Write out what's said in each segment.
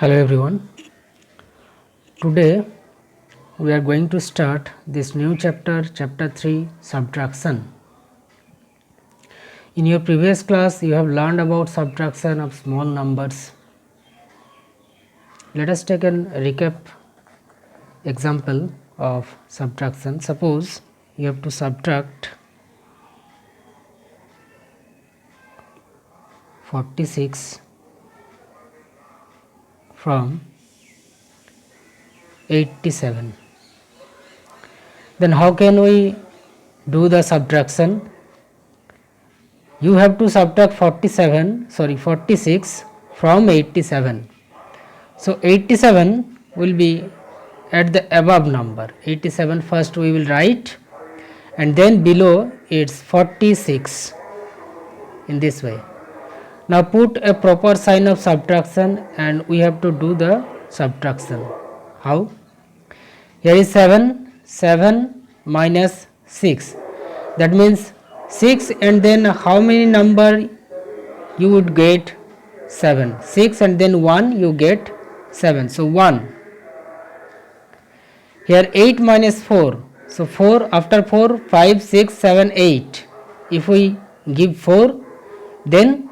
Hello everyone. Today we are going to start this new chapter, chapter 3, subtraction. In your previous class you have learned about subtraction of small numbers. Let us take a recap example of subtraction. Suppose you have to subtract 46 from 87. Then how can we do the subtraction? You have to subtract 46 from 87. So 87 will be at the above number. 87 first we will write, and then below it's 46 in this way. Now put a proper sign of subtraction and we have to do the subtraction. How? Here is 7 minus 6. That means 6, and then how many number you would get? 7. 6 and then 1 you get 7. So 1. Here 8 minus 4. So 4, after 4, 5, 6, 7, 8. If we give 4, then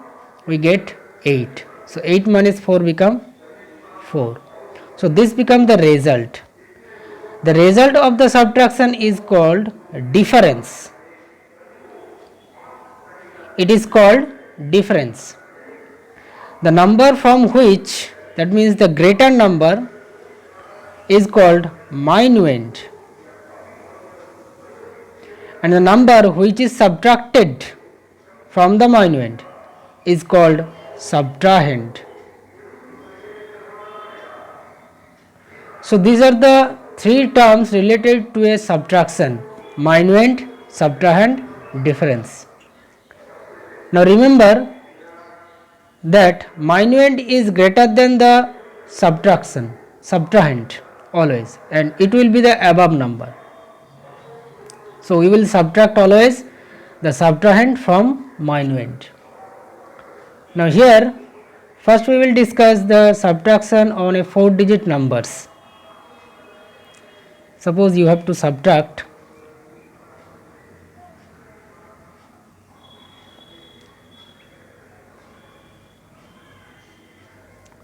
we get 8. So 8 minus 4 become 4. So this becomes the result. The result of the subtraction is called difference. It is called difference. The number from which, that means the greater number, is called minuend, and the number which is subtracted from the minuend is called subtrahend. So these are the three terms related to a subtraction: minuend, subtrahend, difference. Now remember that minuend is greater than the subtrahend always, and it will be the above number. So we will subtract always the subtrahend from minuend. Now here first we will discuss the subtraction on a 4-digit numbers. Suppose you have to subtract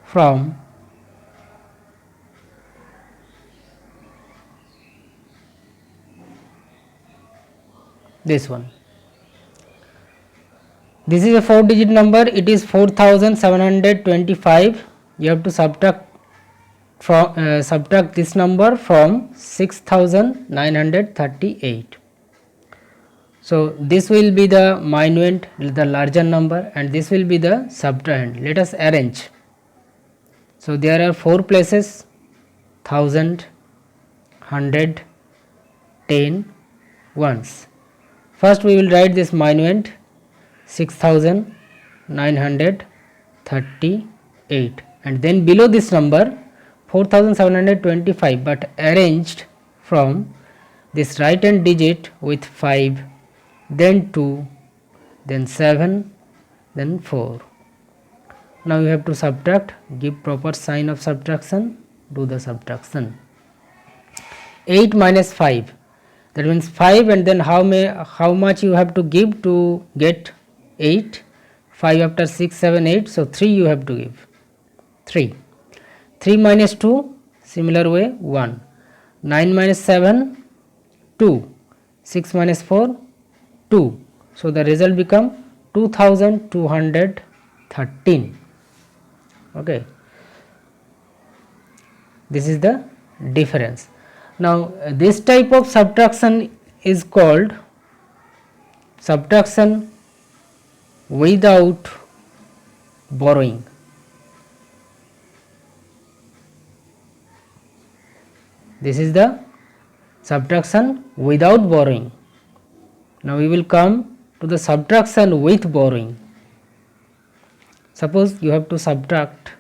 from this one. This is a 4-digit number. It is 4725. You have to subtract this number from 6938. So this will be the minuend, the larger number, and this will be the subtrahend. Let us arrange. So there are 4 places: 1000, 100, 10, ones. First we will write this minuend 6938, and then below this number 4725, but arranged from this right hand digit with 5, then 2, then 7, then 4. Now you have to subtract, give proper sign of subtraction, do the subtraction. 8 minus 5, that means 5, and then how much you have to give to get 8? 5 after 6, 7, 8, so 3 you have to give. 3. 3 minus 2, similar way, 1. 9 minus 7, 2. 6 minus 4, 2. So the result become 2213. Okay. This is the difference. Now this type of subtraction is called subtraction without borrowing. This is the subtraction without borrowing. Now we will come to the subtraction with borrowing. Suppose you have to subtract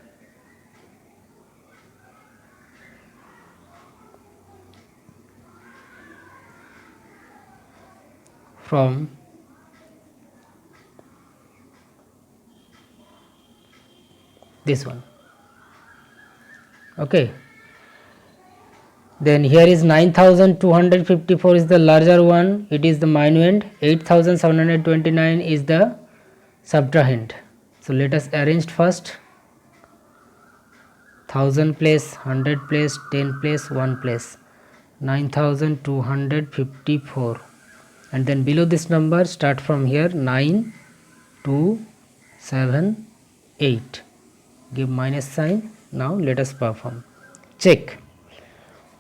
from this one. Okay, then here is 9254 is the larger one, it is the minuend. 8729 is the subtrahend. So let us arrange first. 1000 place, 100 place, 10 place, 1 place, 9254, and then below this number start from here 9 2 7 8, give minus sign. Now let us perform. Check.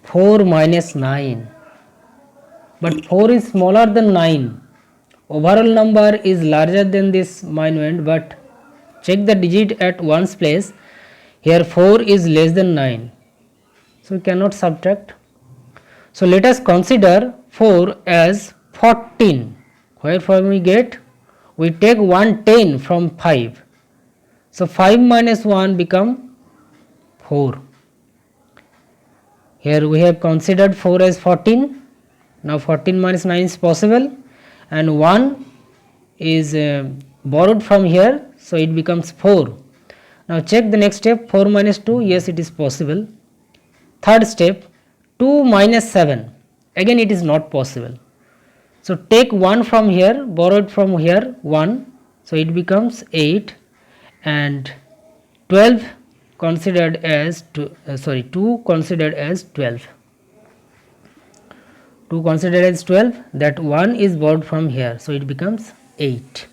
4 minus 9, but 4 is smaller than 9. Overall number is larger than this minuend, but check the digit at ones place. Here 4 is less than 9, so we cannot subtract. So let us consider 4 as 14. Where from we get? We take 110 from 5. So 5 minus 1 become 4. Here we have considered 4 as 14. Now 14 minus 9 is possible, and 1 is borrowed from here, so it becomes 4. Now check the next step. 4 minus 2, yes, it is possible. Third step, 2 minus 7, again it is not possible. So take 1 from here, borrowed from here 1, so it becomes 8, and 12 considered as 2 considered as 12. 2 considered as 12, that 1 is borrowed from here, so it becomes 8.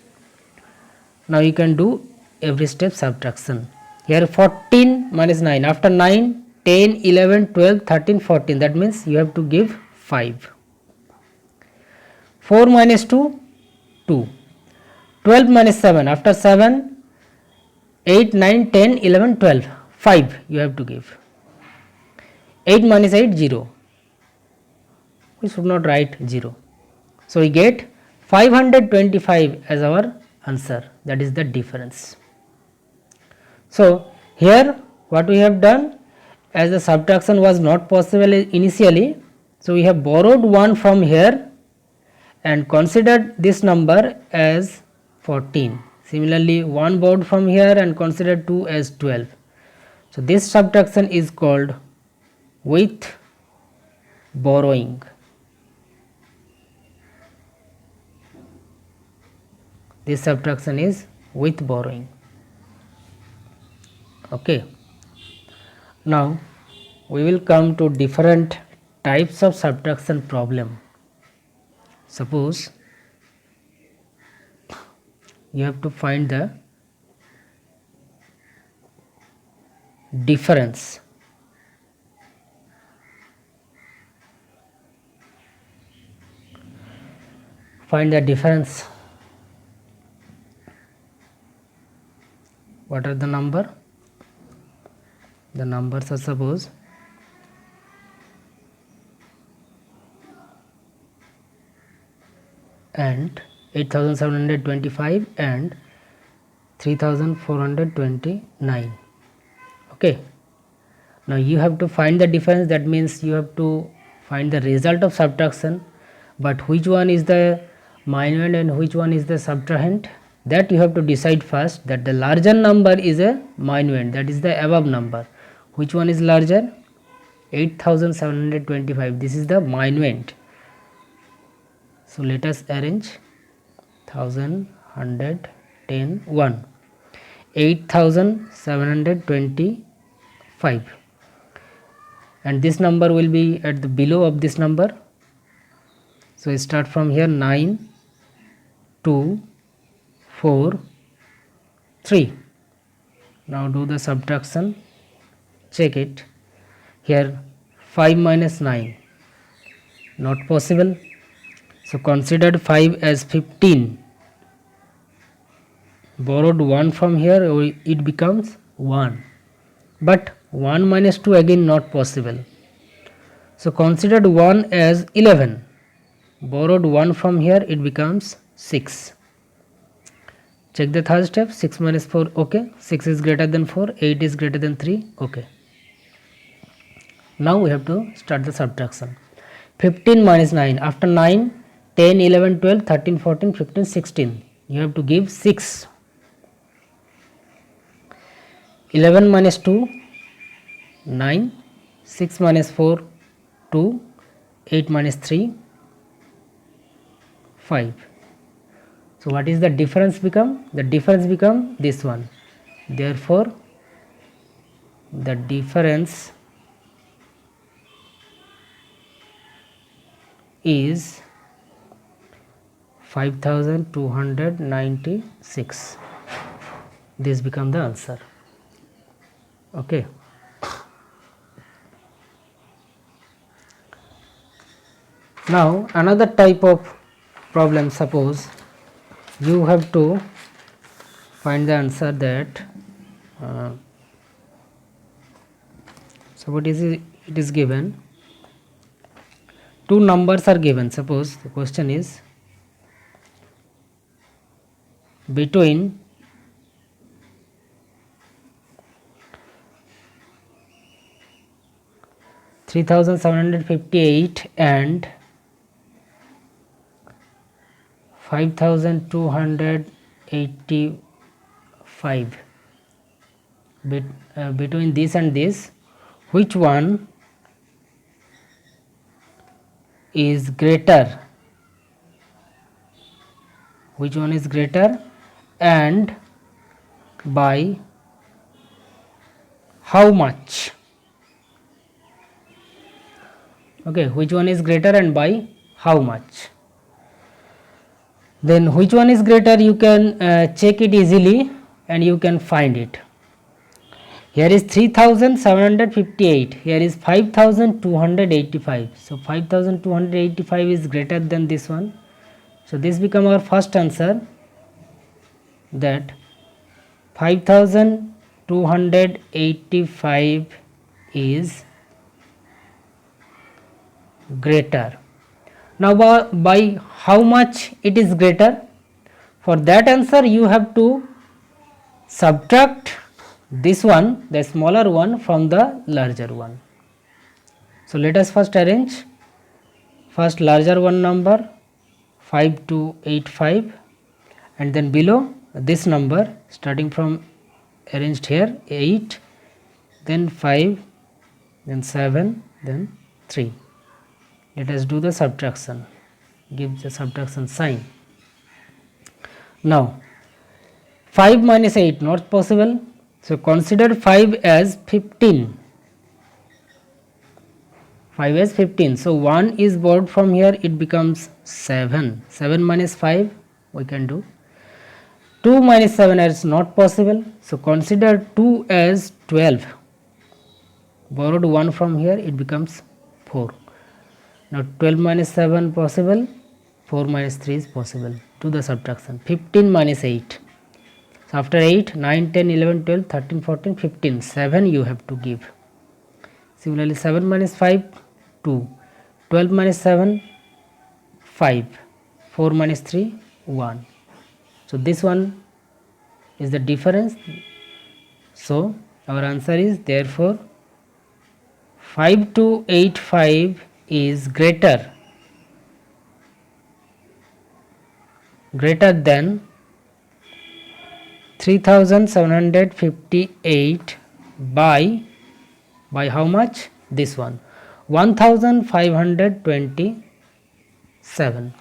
Now you can do every step subtraction. Here 14 minus 9, after 9, 10, 11, 12, 13, 14, that means you have to give 5. 4 minus 2, 2. 12 minus 7, after 7, 8, 9, 10, 11, 12, 5 you have to give. 8 minus 8, 0. We should not write 0. So we get 525 as our answer, that is the difference. So here what we have done, as the subtraction was not possible initially, so we have borrowed 1 from here and considered this number as 14. Similarly 1 borrowed from here and considered 2 as 12. So this subtraction is called with borrowing. This subtraction is with borrowing. Okay. Now we will come to different types of subtraction problem. Suppose you have to find the difference. Find the difference. What are the number? The numbers are, suppose and 8725 and 3429. Okay. Now you have to find the difference, that means you have to find the result of subtraction, but which one is the minuend and which one is the subtrahend, that you have to decide first. That the larger number is a minuend, that is the above number. Which one is larger? 8725, this is the minuend. So let us arrange 1000, 100, 10, 1, 8725, and this number will be at the below of this number. So we start from here 9, 2, 4, 3. Now do the subtraction. Check it. Here 5 minus 9, not possible. So considered 5 as 15. Borrowed 1 from here, it becomes 1. But 1 minus 2 again not possible. So considered 1 as 11. Borrowed 1 from here, it becomes 6. Check the third step. 6 minus 4, okay. 6 is greater than 4, 8 is greater than 3, okay. Now we have to start the subtraction. 15 minus 9, after 9, 10, 11, 12, 13, 14, 15, 16. You have to give 6. 11 minus 2, 9, 6 minus 4 2, 8 minus 3 5. So what is the difference become? The difference become this one. Therefore the difference is 5296. This become the answer. Okay. Now another type of problem, suppose you have to find the answer that so what is it is given, two numbers are given. Suppose the question is between 3758 and 5285. Between this and this, which one is greater? Which one is greater and by how much? Okay, which one is greater and by how much? Then which one is greater, you can check it easily and you can find it. Here is 3758, here is 5285. So 5285 is greater than this one. So this become our first answer, that 5285 is greater. Now by how much it is greater? For that answer you have to subtract this one, the smaller one, from the larger one. So let us first arrange. First larger one number 5285, and then below this number, starting from arranged here 8, then 5, then 7, then 3. Let us do the subtraction, give the subtraction sign. Now 5 minus 8 not possible, so consider 5 as 15. 5 as 15, so 1 is borrowed from here, it becomes 7. 7 minus 5 we can do. 2 minus 7 is not possible, so consider 2 as 12. Borrowed 1 from here, it becomes 4. Now 12 minus 7 possible, 4 minus 3 is possible. Do the subtraction. 15 minus 8. So after 8, 9, 10, 11, 12, 13, 14, 15. 7 you have to give. Similarly 7 minus 5, 2. 12 minus 7, 5. 4 minus 3, 1. So this one is the difference. So our answer is therefore 5285 is greater than 3758 by how much? This one, 1527.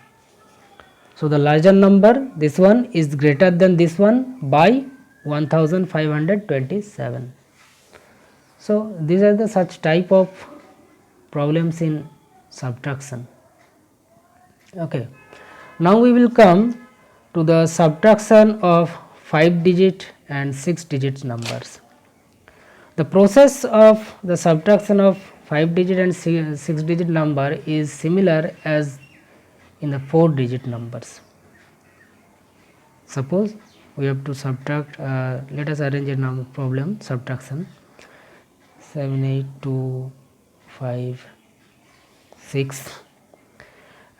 So the larger number, this one, is greater than this one by 1527. So these are the such type of problems in subtraction. Okay, now we will come to the subtraction of 5-digit and 6-digit numbers. The process of the subtraction of 5-digit and 6-digit number is similar as in the 4-digit numbers. Suppose we have to subtract, let us arrange a number problem, subtraction. 7, 8, 2, 5, 6,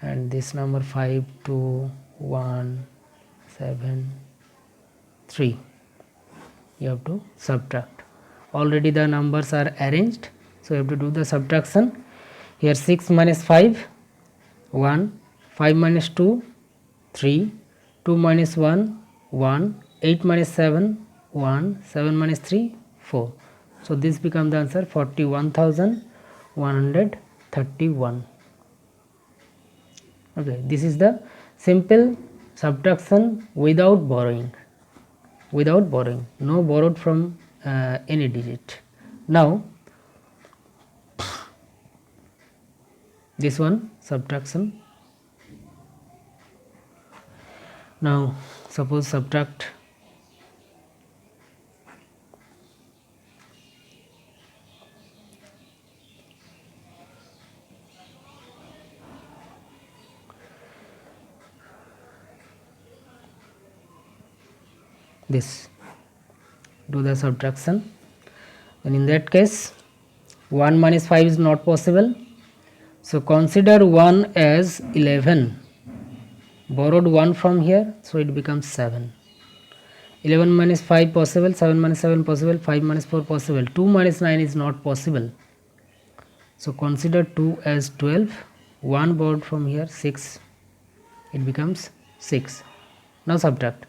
and this number 5, 2, 1, 7, 3. You have to subtract. Already the numbers are arranged, so you have to do the subtraction. Here 6 minus 5, 1, 5 minus 2, 3, 2 minus 1, 1, 8 minus 7, 1, 7 minus 3, 4. So this becomes the answer 41,131. Okay, this is the simple subtraction without borrowing, no borrowed from any digit. Now this one subtraction. Now suppose subtract this, do the subtraction, and in that case 1 minus 5 is not possible. So consider 1 as 11, borrowed 1 from here, so it becomes 7. 11 minus 5 possible, 7 minus 7 possible, 5 minus 4 possible, 2 minus 9 is not possible. So consider 2 as 12, 1 borrowed from here 6, it becomes 6. Now subtract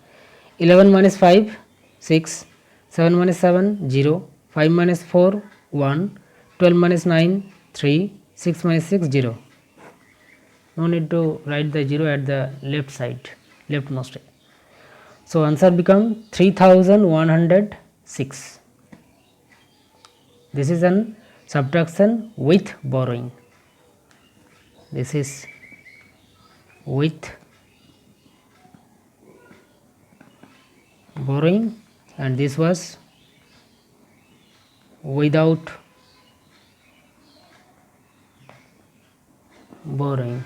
11 minus 5 6, 7 minus 7 0, 5 minus 4 1, 12 minus 9 3, 6 minus 6 0. No need to write the 0 at the left side, leftmost. So answer become 3106. This is an subtraction with borrowing. This is with borrowing, and this was without borrowing.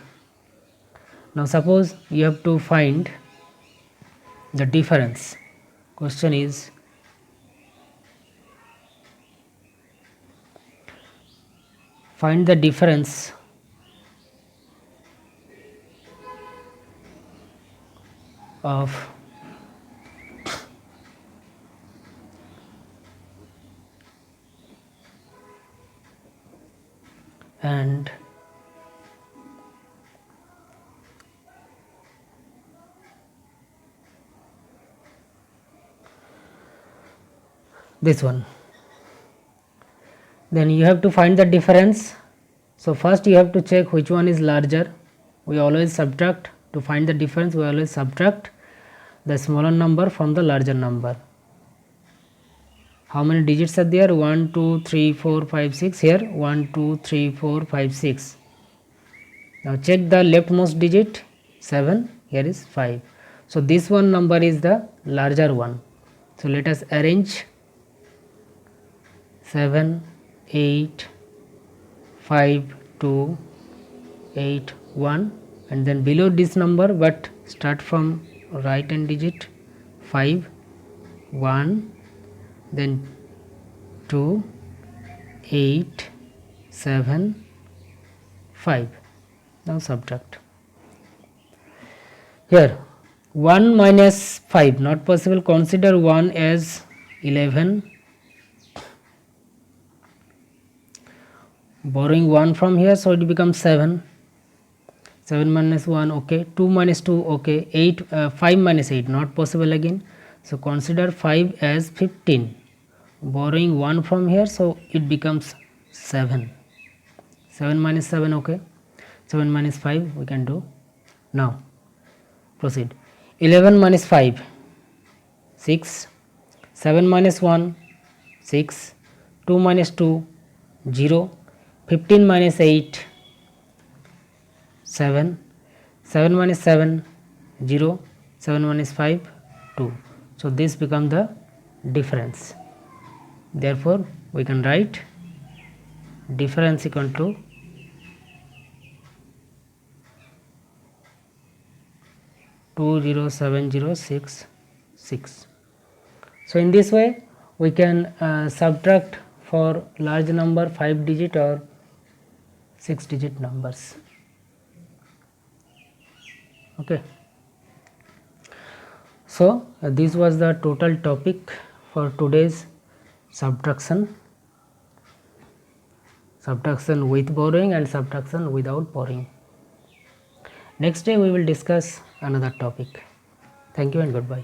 Now suppose you have to find the difference. Question is find the difference of and this one. Then you have to find the difference. So first you have to check which one is larger. We always subtract to find the difference. We always subtract the smaller number from the larger number. How many digits are there? 1 2 3 4 5 6. Here 1 2 3 4 5 6. Now check the leftmost digit 7. Here is 5. So this one number is the larger one. So let us arrange 7 8 5 2 8 1, and then below this number, but start from right hand digit 5 1, then 2 8 7 5. Now subtract. Here 1 minus 5 not possible. Consider 1 as 11, borrowing 1 from here, so it becomes 7. 7 minus 1 okay, 2 minus 2 okay, 5 minus 8 not possible again. So consider 5 as 15, borrowing 1 from here, so it becomes 7. 7 minus 7 okay, 7 minus 5 we can do. Now proceed. 11 minus 5 6, 7 minus 1 6, 2 minus 2 0, 15 minus 8 7, 7 minus 7 0, 7 minus 5 2. So this becomes the difference. Therefore we can write difference equal to 207,066. So in this way we can subtract for large number 5 digit or 6 digit numbers. Okay. So this was the total topic for today's subtraction with borrowing and subtraction without borrowing. Next day we will discuss another topic. Thank you and goodbye.